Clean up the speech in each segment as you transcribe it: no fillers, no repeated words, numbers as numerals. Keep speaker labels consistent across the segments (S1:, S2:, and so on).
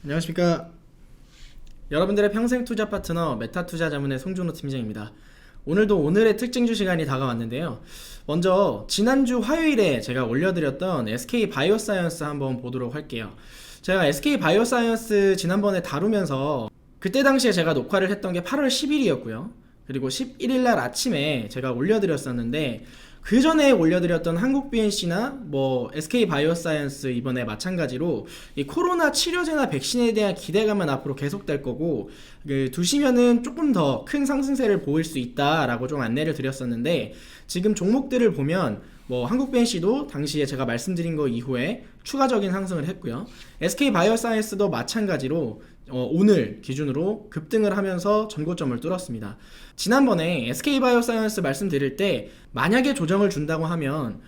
S1: 안녕하십니까. 여러분들의 평생 투자 파트너 메타투자자문의 송준호 팀장입니다. 오늘도 오늘의 특징주 시간이 다가왔는데요. 먼저 지난주 화요일에 제가 올려드렸던 SK바이오사이언스 한번 보도록 할게요. 제가 SK바이오사이언스 지난번에 다루면서 그때 당시에 제가 녹화를 했던 게 8월 10일이었고요. 그리고 11일날 아침에 제가 올려드렸었는데 그 전에 올려드렸던 한국BNC나 SK바이오사이언스 이번에 마찬가지로 이 코로나 치료제나 백신에 대한 기대감은 앞으로 계속될 거고 두시면은 조금 더 큰 상승세를 보일 수 있다라고 좀 안내를 드렸었는데 지금 종목들을 보면 한국BNC도 당시에 제가 말씀드린 거 이후에 추가적인 상승을 했고요. SK바이오사이언스도 마찬가지로 오늘 기준으로 급등을 하면서 전고점을 뚫었습니다. 지난번에 SK바이오사이언스 말씀드릴 때 만약에 조정을 준다고 하면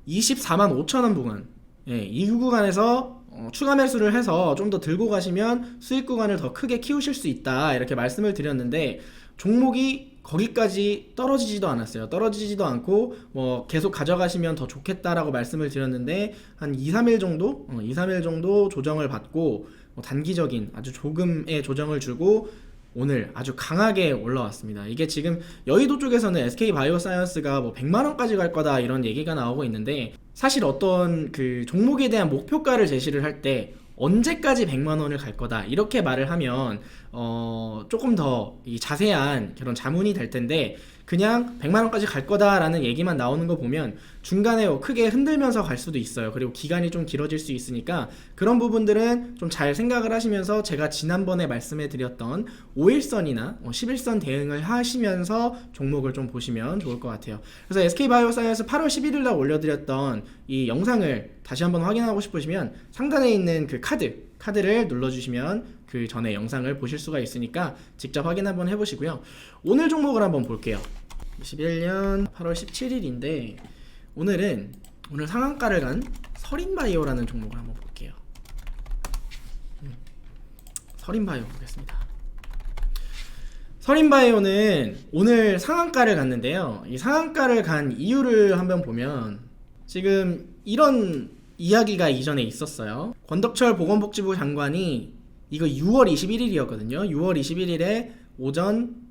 S1: 24만 5천원 구간, 이 구간에서 추가 매수를 해서 좀 더 들고 가시면 수익 구간을 더 크게 키우실 수 있다 이렇게 말씀을 드렸는데 종목이 거기까지 떨어지지도 않았어요. 떨어지지도 않고 계속 가져가시면 더 좋겠다라고 말씀을 드렸는데 한 2-3일 정도 조정을 받고 단기적인 아주 조금의 조정을 주고 오늘 아주 강하게 올라왔습니다. 이게 지금 여의도 쪽에서는 SK바이오사이언스가 100만원까지 갈 거다 이런 얘기가 나오고 있는데 사실 어떤 그 종목에 대한 목표가를 제시를 할 때 언제까지 100만원을 갈 거다 이렇게 말을 하면 조금 더 이 자세한 그런 자문이 될 텐데 그냥 100만원까지 갈 거다라는 얘기만 나오는 거 보면 중간에 크게 흔들면서 갈 수도 있어요. 그리고 기간이 좀 길어질 수 있으니까 그런 부분들은 좀 잘 생각을 하시면서 제가 지난번에 말씀해 드렸던 5일선이나 10일선 대응을 하시면서 종목을 좀 보시면 좋을 것 같아요. 그래서 SK바이오사이언스 8월 11일날 올려드렸던 이 영상을 다시 한번 확인하고 싶으시면 상단에 있는 그 카드를 눌러주시면 그 전에 영상을 보실 수가 있으니까 직접 확인 한번 해보시고요. 오늘 종목을 한번 볼게요. 21년 8월 17일인데 오늘 상한가를 간 서린바이오라는 종목을 한번 볼게요. 서린바이오 보겠습니다. 서린바이오는 오늘 상한가를 갔는데요. 이 상한가를 간 이유를 한번 보면 지금 이런 이야기가 이전에 있었어요. 권덕철 보건복지부 장관이 이거 6월 21일이었거든요. 6월 21일에 오전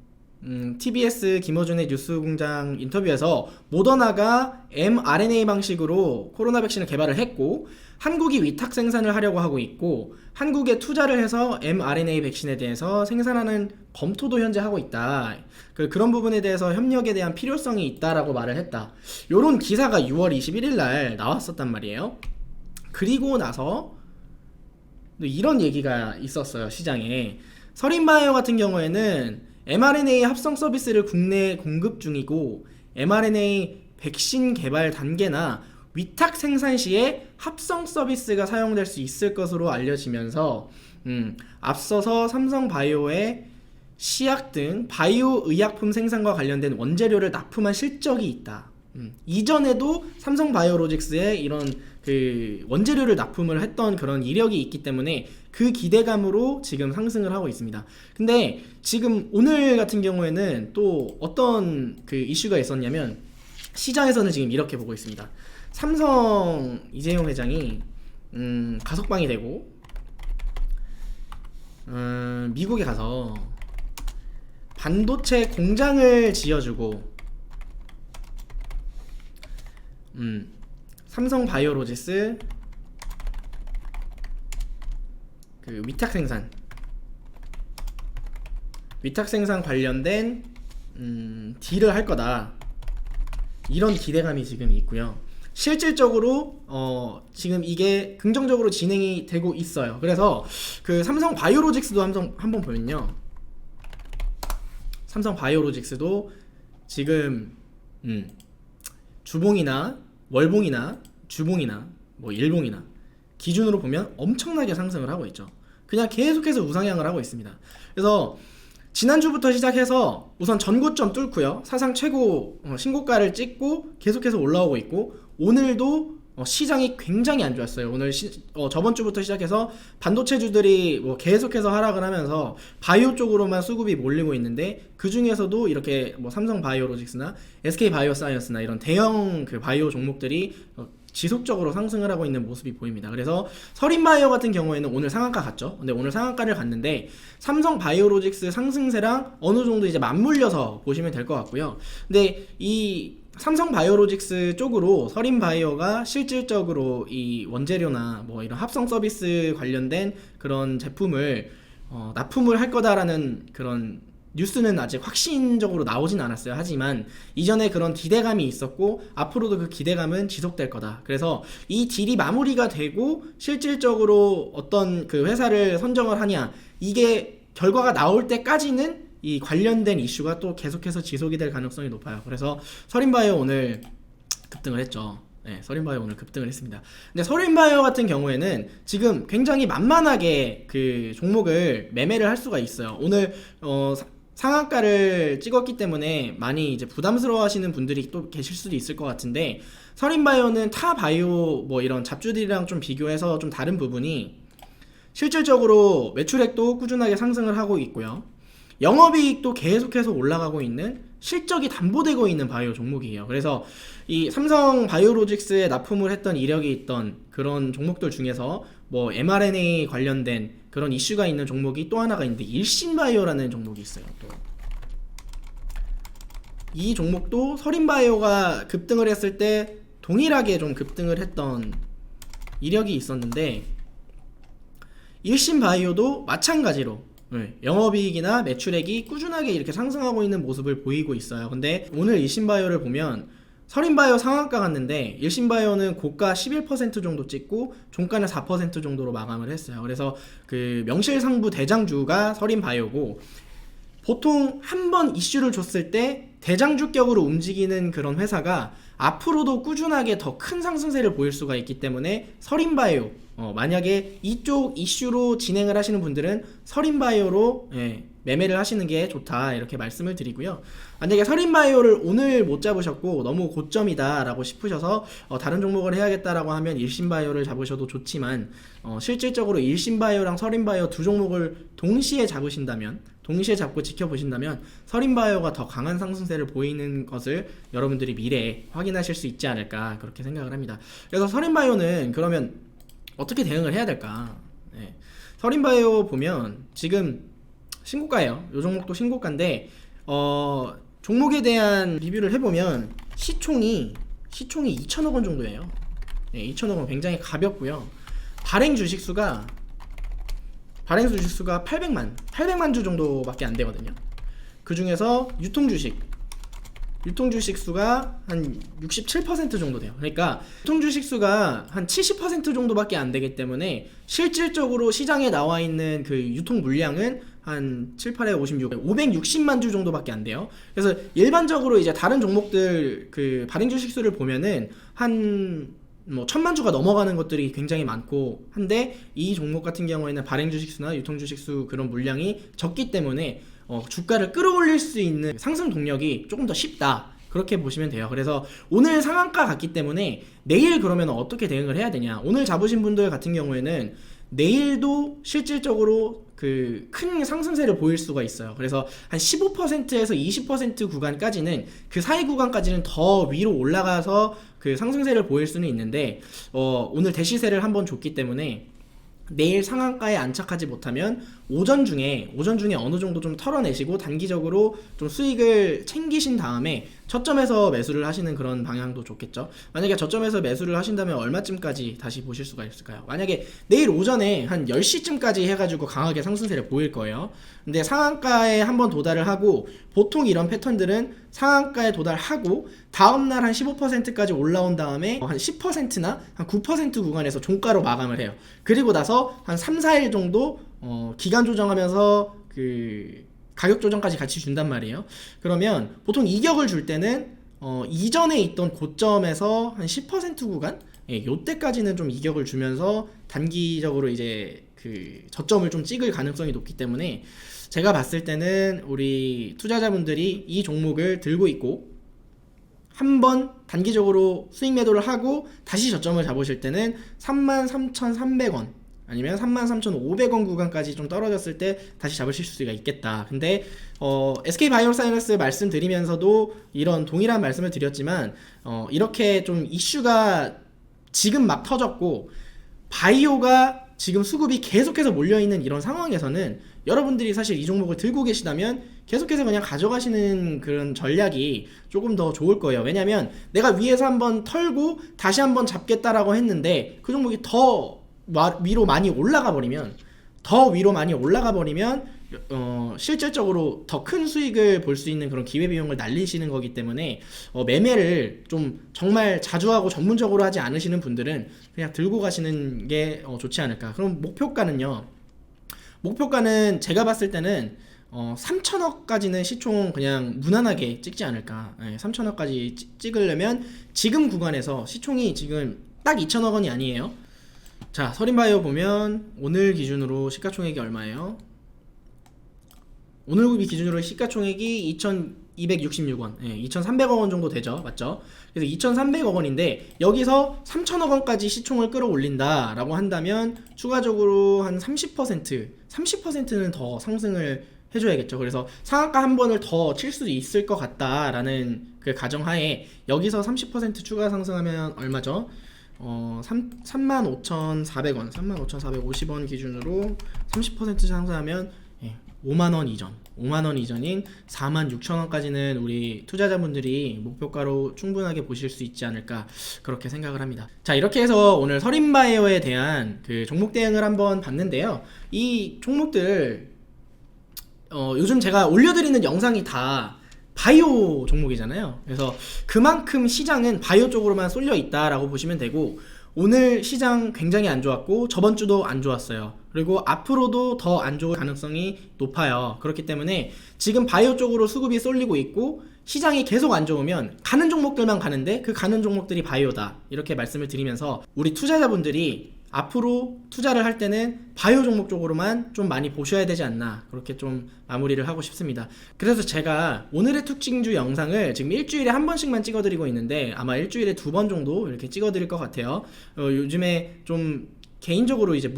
S1: TBS 김어준의 뉴스공장 인터뷰에서 모더나가 mRNA 방식으로 코로나 백신을 개발을 했고 한국이 위탁 생산을 하려고 하고 있고 한국에 투자를 해서 mRNA 백신에 대해서 생산하는 검토도 현재 하고 있다. 그런 부분에 대해서 협력에 대한 필요성이 있다라고 말을 했다. 요런 기사가 6월 21일 날 나왔었단 말이에요. 그리고 나서 이런 얘기가 있었어요. 시장에 서린바이오 같은 경우에는 mRNA 합성 서비스를 국내에 공급 중이고 mRNA 백신 개발 단계나 위탁 생산 시에 합성 서비스가 사용될 수 있을 것으로 알려지면서 앞서서 삼성바이오의 시약 등 바이오 의약품 생산과 관련된 원재료를 납품한 실적이 있다. 이전에도 삼성바이오로직스에 이런 그 원재료를 납품을 했던 그런 이력이 있기 때문에 그 기대감으로 지금 상승을 하고 있습니다. 근데 지금 오늘 같은 경우에는 또 어떤 그 이슈가 있었냐면 시장에서는 지금 이렇게 보고 있습니다. 삼성 이재용 회장이 가석방이 되고 미국에 가서 반도체 공장을 지어주고 삼성바이오로직스 그 위탁 생산 관련된 딜을 할 거다 이런 기대감이 지금 있고요. 실질적으로 지금 이게 긍정적으로 진행이 되고 있어요. 그래서 그 삼성바이오로직스도 한번 보면요. 삼성바이오로직스도 지금 주봉이나 월봉이나 주봉이나 일봉이나 기준으로 보면 엄청나게 상승을 하고 있죠. 그냥 계속해서 우상향을 하고 있습니다. 그래서 지난주부터 시작해서 우선 전고점 뚫고요. 사상 최고 신고가를 찍고 계속해서 올라오고 있고 오늘도 시장이 굉장히 안 좋았어요. 오늘 저번 주부터 시작해서 반도체주들이 계속해서 하락을 하면서 바이오 쪽으로만 수급이 몰리고 있는데 그 중에서도 이렇게 삼성바이오로직스나 SK바이오사이언스나 이런 대형 그 바이오 종목들이 지속적으로 상승을 하고 있는 모습이 보입니다. 그래서 서린바이오 같은 경우에는 오늘 상한가 갔죠. 근데 오늘 상한가를 갔는데 삼성바이오로직스 상승세랑 어느 정도 이제 맞물려서 보시면 될 것 같고요. 근데 이 삼성바이오로직스 쪽으로 서린바이오가 실질적으로 이 원재료나 뭐 이런 합성 서비스 관련된 그런 제품을 납품을 할 거다라는 그런 뉴스는 아직 확신적으로 나오진 않았어요. 하지만 이전에 그런 기대감이 있었고 앞으로도 그 기대감은 지속될 거다. 그래서 이 딜이 마무리가 되고 실질적으로 어떤 그 회사를 선정을 하냐, 이게 결과가 나올 때까지는 이 관련된 이슈가 또 계속해서 지속이 될 가능성이 높아요. 그래서 서린바이오 오늘 급등을 했죠. 네, 서린바이오 오늘 급등을 했습니다. 근데 서린바이오 같은 경우에는 지금 굉장히 만만하게 그 종목을 매매를 할 수가 있어요. 오늘 상한가를 찍었기 때문에 많이 이제 부담스러워 하시는 분들이 또 계실 수도 있을 것 같은데, 서린바이오는 타 바이오 뭐 이런 잡주들이랑 좀 비교해서 좀 다른 부분이 실질적으로 매출액도 꾸준하게 상승을 하고 있고요. 영업이익도 계속해서 올라가고 있는, 실적이 담보되고 있는 바이오 종목이에요. 그래서 이 삼성 바이오로직스에 납품을 했던 이력이 있던 그런 종목들 중에서 뭐 mRNA 관련된 그런 이슈가 있는 종목이 또 하나가 있는데 일신바이오라는 종목이 있어요. 또 이 종목도 서린바이오가 급등을 했을 때 동일하게 좀 급등을 했던 이력이 있었는데, 일신바이오도 마찬가지로 영업이익이나 매출액이 꾸준하게 이렇게 상승하고 있는 모습을 보이고 있어요. 근데 오늘 일신바이오를 보면 서린바이오 상한가 갔는데 일신바이오는 고가 11% 정도 찍고 종가는 4% 정도로 마감을 했어요. 그래서 그 명실상부 대장주가 서린바이오고, 보통 한 번 이슈를 줬을 때 대장주격으로 움직이는 그런 회사가 앞으로도 꾸준하게 더 큰 상승세를 보일 수가 있기 때문에 서린바이오, 만약에 이쪽 이슈로 진행을 하시는 분들은 서린바이오로 매매를 하시는 게 좋다, 이렇게 말씀을 드리고요. 만약에 서린바이오를 오늘 못 잡으셨고 너무 고점이다 라고 싶으셔서 다른 종목을 해야겠다라고 하면 일신바이오를 잡으셔도 좋지만, 실질적으로 일신바이오랑 서린바이오 두 종목을 동시에 잡으신다면, 동시에 잡고 지켜보신다면 서린바이오가 더 강한 상승세를 보이는 것을 여러분들이 미래에 확인하실 수 있지 않을까, 그렇게 생각을 합니다. 그래서 서린바이오는 그러면 어떻게 대응을 해야 될까? 서린바이오 보면 지금 신고가예요. 이 종목도 신고가인데 종목에 대한 리뷰를 해보면 시총이 2천억 원 정도예요. 2천억 원 굉장히 가볍고요. 발행 주식수가 800만 주 정도밖에 안 되거든요. 그 중에서 유통주식 수가 한 67% 정도 돼요. 그러니까 유통주식 수가 한 70% 정도밖에 안 되기 때문에 실질적으로 시장에 나와 있는 그 유통 물량은 한 7, 8에 56, 560만 주 정도밖에 안 돼요. 그래서 일반적으로 이제 다른 종목들 그 발행 주식 수를 보면은 한 뭐 1000만 주가 넘어가는 것들이 굉장히 많고 한데, 이 종목 같은 경우에는 발행 주식 수나 유통 주식 수 그런 물량이 적기 때문에 주가를 끌어올릴 수 있는 상승 동력이 조금 더 쉽다, 그렇게 보시면 돼요. 그래서 오늘 상한가 갔기 때문에 내일 그러면 어떻게 대응을 해야 되냐, 오늘 잡으신 분들 같은 경우에는 내일도 실질적으로 그 큰 상승세를 보일 수가 있어요. 그래서 한 15%에서 20% 구간까지는, 그 사이 구간까지는 더 위로 올라가서 그 상승세를 보일 수는 있는데, 오늘 대시세를 한번 줬기 때문에 내일 상한가에 안착하지 못하면 오전 중에 어느 정도 좀 털어내시고 단기적으로 좀 수익을 챙기신 다음에 저점에서 매수를 하시는 그런 방향도 좋겠죠. 만약에 저점에서 매수를 하신다면 얼마쯤까지 다시 보실 수가 있을까요? 만약에 내일 오전에 한 10시쯤까지 해가지고 강하게 상승세를 보일 거예요. 근데 상한가에 한번 도달을 하고, 보통 이런 패턴들은 상한가에 도달하고 다음날 한 15%까지 올라온 다음에 한 10%나 한 9% 구간에서 종가로 마감을 해요. 그리고 나서 한 3, 4일 정도 기간 조정하면서 그 가격 조정까지 같이 준단 말이에요. 그러면 보통 이격을 줄 때는 이전에 있던 고점에서 한 10% 구간, 요때까지는 좀 이격을 주면서 단기적으로 이제 그 저점을 좀 찍을 가능성이 높기 때문에, 제가 봤을 때는 우리 투자자분들이 이 종목을 들고 있고 한번 단기적으로 수익 매도를 하고 다시 저점을 잡으실 때는 33,300원 아니면 33,500원 구간까지 좀 떨어졌을 때 다시 잡으실 수가 있겠다. 근데 SK바이오사이언스 말씀드리면서도 이런 동일한 말씀을 드렸지만, 이렇게 좀 이슈가 지금 막 터졌고 바이오가 지금 수급이 계속해서 몰려있는 이런 상황에서는 여러분들이 사실 이 종목을 들고 계시다면 계속해서 그냥 가져가시는 그런 전략이 조금 더 좋을 거예요. 왜냐면 내가 위에서 한번 털고 다시 한번 잡겠다라고 했는데 그 종목이 더 위로 많이 올라가 버리면 실질적으로 더 큰 수익을 볼 수 있는 그런 기회비용을 날리시는 거기 때문에 매매를 좀 정말 자주 하고 전문적으로 하지 않으시는 분들은 그냥 들고 가시는 게 좋지 않을까. 그럼 목표가는 제가 봤을 때는 3천억까지는 시총 그냥 무난하게 찍지 않을까. 3천억까지 찍으려면 지금 구간에서 시총이 지금 딱 2천억 원이 아니에요. 자, 서린바이오 보면 오늘 기준으로 시가총액이 얼마예요? 오늘 기준으로 시가총액이 2,266원, 2,300억 원 정도 되죠. 맞죠? 그래서 2,300억 원인데 여기서 3천억 원까지 시총을 끌어올린다라고 한다면 추가적으로 한 30%는 더 상승을 해줘야겠죠. 그래서 상한가 한 번을 더 칠 수도 있을 것 같다라는 그 가정하에 여기서 30% 추가 상승하면 얼마죠? 35,400원, 35,450원 기준으로 30% 상승하면 5만원 이전인 46,000원까지는 우리 투자자분들이 목표가로 충분하게 보실 수 있지 않을까 그렇게 생각을 합니다. 자, 이렇게 해서 오늘 서린바이오에 대한 그 종목 대응을 한번 봤는데요. 이 종목들 요즘 제가 올려드리는 영상이 다 바이오 종목이잖아요. 그래서 그만큼 시장은 바이오 쪽으로만 쏠려 있다라고 보시면 되고 오늘 시장 굉장히 안 좋았고 저번 주도 안 좋았어요. 그리고 앞으로도 더 안 좋을 가능성이 높아요. 그렇기 때문에 지금 바이오 쪽으로 수급이 쏠리고 있고 시장이 계속 안 좋으면 가는 종목들만 가는데 그 가는 종목들이 바이오다 이렇게 말씀을 드리면서 우리 투자자분들이 앞으로 투자를 할 때는 바이오 종목 쪽으로만 좀 많이 보셔야 되지 않나 그렇게 좀 마무리를 하고 싶습니다. 그래서 제가 오늘의 특징주 영상을 지금 일주일에 한 번씩만 찍어드리고 있는데 아마 일주일에 2번 정도 이렇게 찍어드릴 것 같아요. 요즘에 좀 개인적으로 이제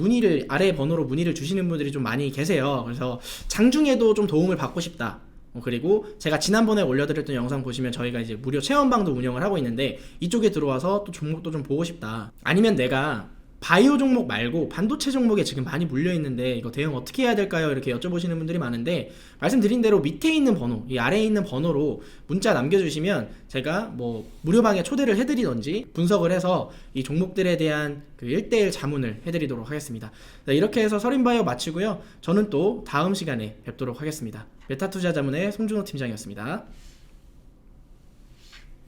S1: 아래 번호로 문의를 주시는 분들이 좀 많이 계세요. 그래서 장중에도 좀 도움을 받고 싶다. 그리고 제가 지난번에 올려드렸던 영상 보시면 저희가 이제 무료 체험방도 운영을 하고 있는데 이쪽에 들어와서 또 종목도 좀 보고 싶다. 아니면 내가 바이오 종목 말고 반도체 종목에 지금 많이 물려있는데 이거 대응 어떻게 해야 될까요? 이렇게 여쭤보시는 분들이 많은데 말씀드린 대로 밑에 있는 번호, 이 아래에 있는 번호로 문자 남겨주시면 제가 뭐 무료방에 초대를 해드리던지 분석을 해서 이 종목들에 대한 그 1대1 자문을 해드리도록 하겠습니다. 자, 이렇게 해서 서린바이오 마치고요. 저는 또 다음 시간에 뵙도록 하겠습니다. 메타투자자문의 송준호 팀장이었습니다.